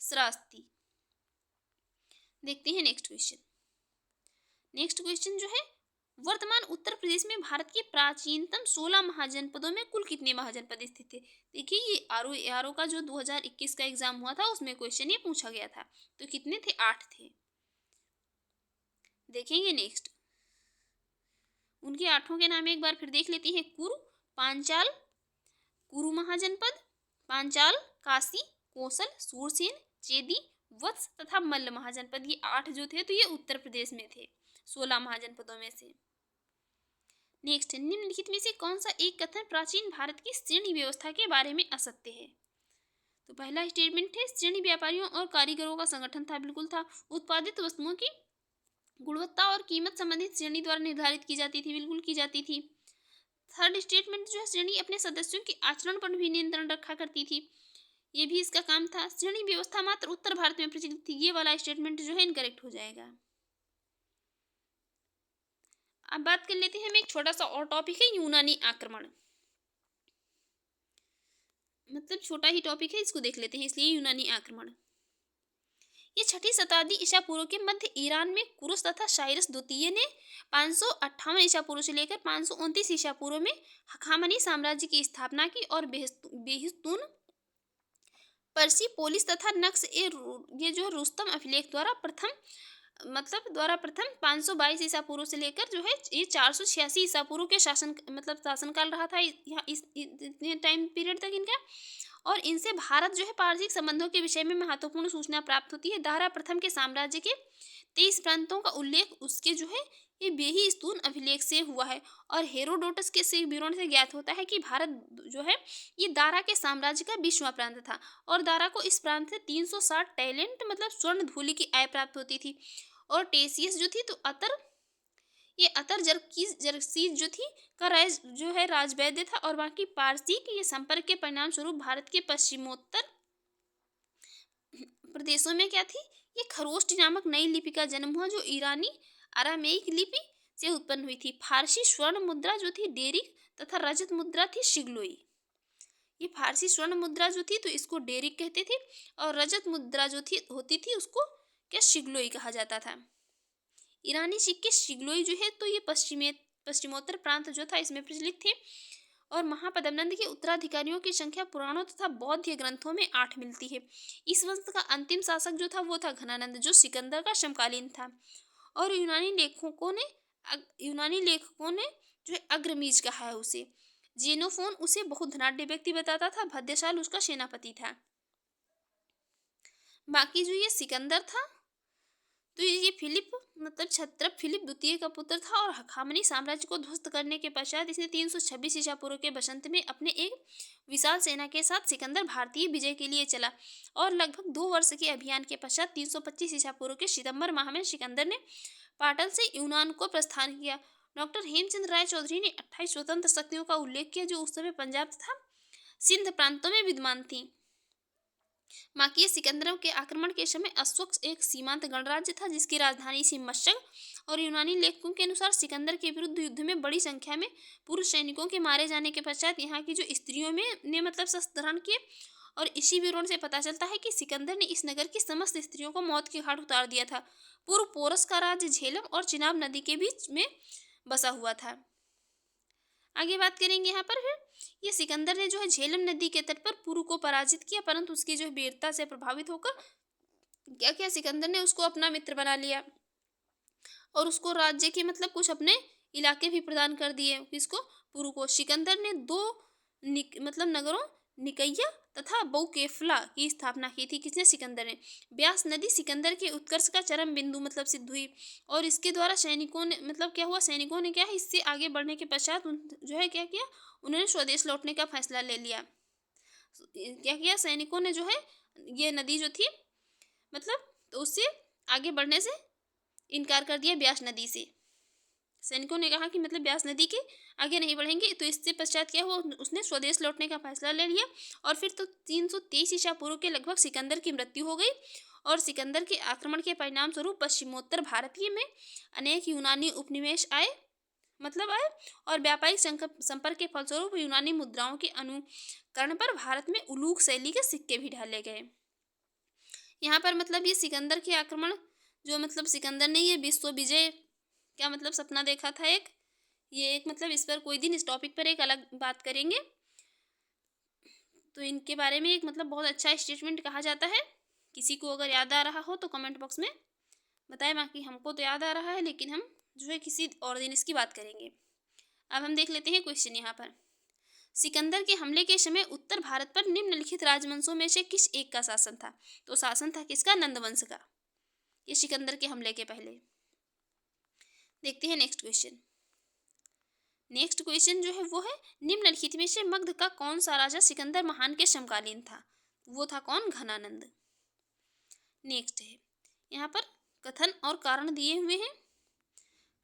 श्रास्ती। देखते हैं नेक्स्ट क्वेश्चन। नेक्स्ट क्वेश्चन जो है, वर्तमान उत्तर प्रदेश में भारत के प्राचीनतम 16 महाजनपदों में कुल कितने महाजनपद स्थित थे? देखिए, ये आरओ का जो 2021 का एग्जाम हुआ था उसमें क्वेश्चन ये पूछा गया था। तो कितने थे? 8 थे। देखेंगे नेक्स्ट, उनके 8 के नाम एक बार फिर देख लेते हैं। कुरु, पांचाल, कुरु महाजनपद, पांचाल, काशी, कोसल, सूरसेन, चेदी, वत्स तथा मल्ल महाजनपद। ये 8 जो थे तो ये उत्तर प्रदेश में थे 16 महाजनपदों में से। नेक्स्ट, निम्नलिखित में से कौन सा एक कथन प्राचीन भारत की श्रेणी व्यवस्था के बारे में असत्य है? तो पहला स्टेटमेंट है, श्रेणी व्यापारियों और कारीगरों का संगठन था, बिल्कुल था। उत्पादित वस्तुओं की गुणवत्ता और कीमत संबंधित श्रेणी द्वारा निर्धारित की जाती थी, बिल्कुल की जाती थी। थर्ड स्टेटमेंट जो है, श्रेणी अपने सदस्यों के आचरण पर भी नियंत्रण रखा करती थी, ये भी इसका काम था। श्रेणी व्यवस्था मात्र उत्तर भारत में प्रचलित थी, ये वाला स्टेटमेंट जो है इनकरेक्ट हो जाएगा। अब बात कर लेते हैं हम एक छोटा सा और टॉपिक है, यूनानी आक्रमण। मतलब छोटा ही टॉपिक है, इसको देख लेते हैं, इसलिए यूनानी आक्रमण। ये 6ठी शताब्दी ईसा पूर्व के मध्य ईरान में कुरुस तथा साइरस द्वितीय ने 558 ईसा पूर्व से लेकर 529 ईसा पूर्व में हखामनी साम्राज्य की स्थापना की और बेहिस्तून, पर्सिपोलिस तथा नक्श ये जो रुस्तम अभिलेख द्वारा प्रथम 522 ईसा पूर्व से लेकर जो है ये 486 ईसा पूर्व के शासनकाल रहा था यहाँ इतने टाइम पीरियड तक इनका। और इनसे भारत जो है पारसिक संबंधों के विषय में महत्वपूर्ण सूचना प्राप्त होती है। दारा प्रथम के साम्राज्य के 23 प्रांतों का उल्लेख उसके जो है ये बेहिस्तून अभिलेख से हुआ है। और हेरोडोटस के विवरण से ज्ञात होता है कि भारत जो है ये दारा के साम्राज्य का 20वां प्रांत था और दारा को इस प्रांत से 360 टैलेंट मतलब स्वर्ण धूलि की आय प्राप्त होती थी। और टेसियस जो थी तो अतर जरसीज जो थी का जो है राजवैद्य था। और बाकी पारसी के ये संपर्क के परिणाम स्वरूप भारत के पश्चिमोत्तर प्रदेशों में क्या थी, ये खरोष्टी नामक नई लिपि का जन्म हुआ जो ईरानी अरामेइक लिपि से उत्पन्न हुई थी। फारसी स्वर्ण मुद्रा जो थी डेरिक तथा रजत मुद्रा थी शिगलोई। ये फारसी स्वर्ण मुद्रा जो थी तो इसको डेरिक कहते थे और रजत मुद्रा जो थी होती थी उसको क्या शिगलोई कहा जाता था। ईरानी सिक्के शिगलोई जो है तो ये पश्चिमोत्तर प्रांत जो था इसमें प्रचलित थे। और महापद्मनंद के उत्तराधिकारियों की संख्या पुराणों तथा बौद्ध ग्रंथों में 8 मिलती है। इस वंश का अंतिम शासक जो था वो था घनानंद जो सिकंदर का समकालीन था। और यूनानी लेखकों ने जो है अग्रमीज कहा है उसे। जेनोफोन उसे बहुत धनाढ़ व्यक्ति बताता था, भद्रशाल उसका सेनापति था। बाकी जो ये सिकंदर था तो ये क्षत्रप फिलिप द्वितीय का पुत्र था और हखामनी साम्राज्य को ध्वस्त करने के पश्चात इसने 326 ईसा पूर्व के बसंत में अपने एक विशाल सेना के साथ सिकंदर भारतीय विजय के लिए चला। और लगभग 2 वर्ष के अभियान के पश्चात 325 ईसा पूर्व के सितंबर माह में सिकंदर ने पाटल से यूनान को प्रस्थान किया। डॉक्टर हेमचंद्र राय चौधरी ने 28 स्वतंत्र शक्तियों का उल्लेख किया जो उस समय पंजाब तथा सिंध प्रांतों में विद्यमान थी। माकी सिकंदर के आक्रमण के समय अश्वक्ष एक सीमांत गणराज्य था जिसकी राजधानी थी मशक। और यूनानी लेखकों के अनुसार सिकंदर के विरुद्ध युद्ध में बड़ी संख्या में पुरुष सैनिकों के मारे जाने के पश्चात यहाँ की जो स्त्रियों ने शस्त्र धारण किए। और इसी विवरण से पता चलता है कि सिकंदर ने इस नगर की समस्त स्त्रियों को मौत के घाट उतार दिया था। पूर्व पोरस का राज्य झेलम और चिनाब नदी के बीच में बसा हुआ था। आगे बात करेंगे यहाँ पर फिर ये सिकंदर ने जो है झेलम नदी के तट पर पुरु को पराजित किया, परंतु उसकी जो है वीरता से प्रभावित होकर क्या किया सिकंदर ने उसको अपना मित्र बना लिया। और उसको राज्य के मतलब कुछ अपने इलाके भी प्रदान कर दिए। किसको? पुरु को। सिकंदर ने दो मतलब नगरों निकैया तथा बौकेफला की स्थापना की थी। किसने? सिकंदर ने। ब्यास नदी सिकंदर के उत्कर्ष का चरम बिंदु मतलब सिद्ध हुई और इसके द्वारा सैनिकों ने मतलब क्या हुआ, सैनिकों ने क्या है इससे आगे बढ़ने के पश्चात जो है क्या किया, उन्होंने स्वदेश लौटने का फैसला ले लिया। क्या किया सैनिकों ने जो है, ये नदी जो थी मतलब तो उससे आगे बढ़ने से इनकार कर दिया, ब्यास नदी से। सैनिकों ने कहा कि मतलब ब्यास नदी के आगे नहीं बढ़ेंगे, तो इससे पश्चात क्या हुआ, उसने स्वदेश लौटने का फैसला ले लिया। और फिर तो 323 ईसा पूर्व के लगभग सिकंदर की मृत्यु हो गई और सिकंदर के आक्रमण के परिणाम स्वरूप पश्चिमोत्तर भारतीय में अनेक यूनानी उपनिवेश आए और व्यापारिक संपर्क के फलस्वरूप यूनानी मुद्राओं के अनुकरण पर भारत में उलूक शैली के सिक्के भी ढाले गए। यहाँ पर मतलब ये सिकंदर के आक्रमण जो मतलब सिकंदर ने ये विश्व विजय क्या मतलब सपना देखा था एक मतलब इस पर कोई दिन इस टॉपिक पर एक अलग बात करेंगे। तो इनके बारे में एक मतलब बहुत अच्छा स्टेटमेंट कहा जाता है। किसी को अगर याद आ रहा हो तो कमेंट बॉक्स में बताएं, बाकी हमको तो याद आ रहा है लेकिन हम जो है किसी और दिन इसकी बात करेंगे। अब हम देख लेते हैं क्वेश्चन यहाँ पर। सिकंदर के हमले के समय उत्तर भारत पर निम्नलिखित राजवंशों में से किस एक का शासन था? तो शासन था किसका? नंद वंश का। ये सिकंदर के हमले के पहले। देखते हैं नेक्स्ट क्वेश्चन। नेक्स्ट क्वेश्चन जो है वो है, निम्नलिखित में से मगध का कौन सा राजा सिकंदर महान के समकालीन था? वो था कौन? घनानंद। नेक्स्ट है यहाँ पर कथन और कारण दिए हुए हैं।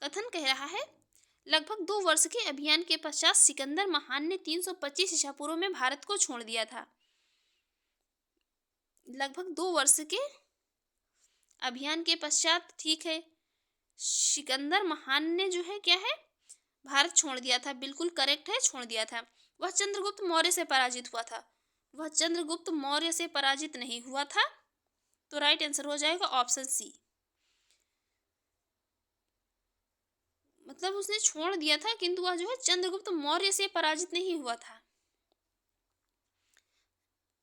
कथन कह रहा है, लगभग 2 वर्ष के अभियान के पश्चात सिकंदर महान ने 325 ईसा पूर्व में भारत को छोड़ दिया था। लगभग 2 वर्ष के अभियान के पश्चात, ठीक है, सिकंदर महान ने जो है क्या है भारत छोड़ दिया था। बिल्कुल करेक्ट है, छोड़ दिया था। वह चंद्रगुप्त मौर्य से पराजित हुआ था। वह चंद्रगुप्त मौर्य से पराजित नहीं हुआ था, तो राइट आंसर हो जाएगा ऑप्शन सी। मतलब उसने छोड़ दिया था किंतु वह जो है चंद्रगुप्त मौर्य से पराजित नहीं हुआ था।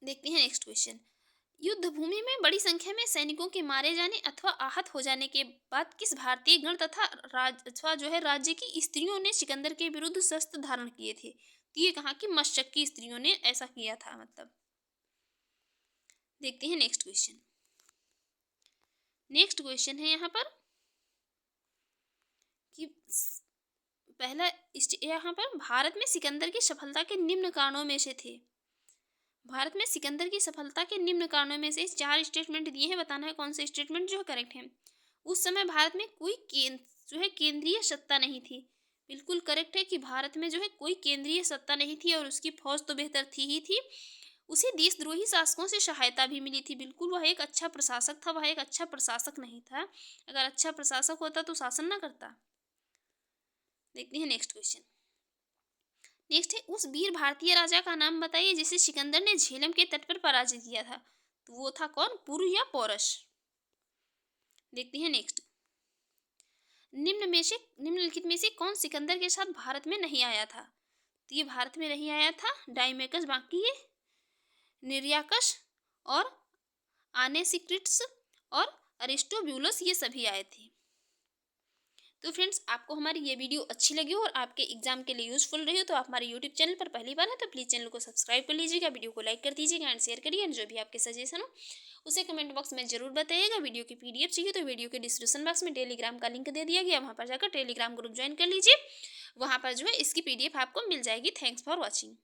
देखते हैं नेक्स्ट क्वेश्चन। युद्ध भूमि में बड़ी संख्या में सैनिकों के मारे जाने अथवा आहत हो जाने के बाद किस भारतीय गण तथा जो है राज्य की स्त्रियों ने सिकंदर के विरुद्ध शस्त्र धारण किए थे? तो ये कहा कि मशक की स्त्रियों ने ऐसा किया था मतलब। देखते हैं नेक्स्ट क्वेश्चन। नेक्स्ट क्वेश्चन है यहाँ पर कि पहला यहाँ पर भारत में सिकंदर की सफलता के निम्न कारणों में से थे। भारत में सिकंदर की सफलता के निम्न कारणों में से 4 स्टेटमेंट दिए हैं, बताना है कौन से स्टेटमेंट जो है करेक्ट है। उस समय भारत में कोई जो है केंद्रीय सत्ता नहीं थी। बिल्कुल करेक्ट है कि भारत में जो है कोई केंद्रीय सत्ता नहीं थी और उसकी फौज तो बेहतर थी ही थी। उसे देशद्रोही शासकों से सहायता भी मिली थी। बिल्कुल वह एक अच्छा प्रशासक था, वह एक अच्छा प्रशासक नहीं था। अगर अच्छा प्रशासक होता तो शासन ना करता। देखते हैं नेक्स्ट क्वेश्चन। नेक्स्ट है, उस वीर भारतीय राजा का नाम बताइए जिसे सिकंदर ने झेलम के तट पर पराजित किया था। तो वो था कौन? पुरु या पौरस। देखते हैं नेक्स्ट। निम्नलिखित में से कौन सिकंदर के साथ भारत में नहीं आया था? तो ये भारत में नहीं आया था डाइमेकस, बाकी ये निर्याकस और आनेसिक्रिट्स और अरिस्टोब्यूलस ये सभी आए थे। तो फ्रेंड्स, आपको हमारी ये वीडियो अच्छी लगी हो और आपके एग्जाम के लिए यूजफुल रही हो तो आप हमारे यूट्यूब चैनल पर पहली बार है तो प्लीज़ चैनल को सब्सक्राइब कर लीजिएगा, वीडियो को लाइक कर दीजिएगा एंड शेयर करिए। जो भी आपके सजेशन हो उसे कमेंट बॉक्स में जरूर बताइएगा। वीडियो की PDF चाहिए तो वीडियो के डिस्क्रिप्शन बॉक्स में टेलीग्राम का लिंक दे दिया गया, वहाँ पर जाकर टेलीग्राम ग्रुप ज्वाइन कर लीजिए। वहाँ पर जो है इसकी PDF आपको मिल जाएगी। Thanks for watching.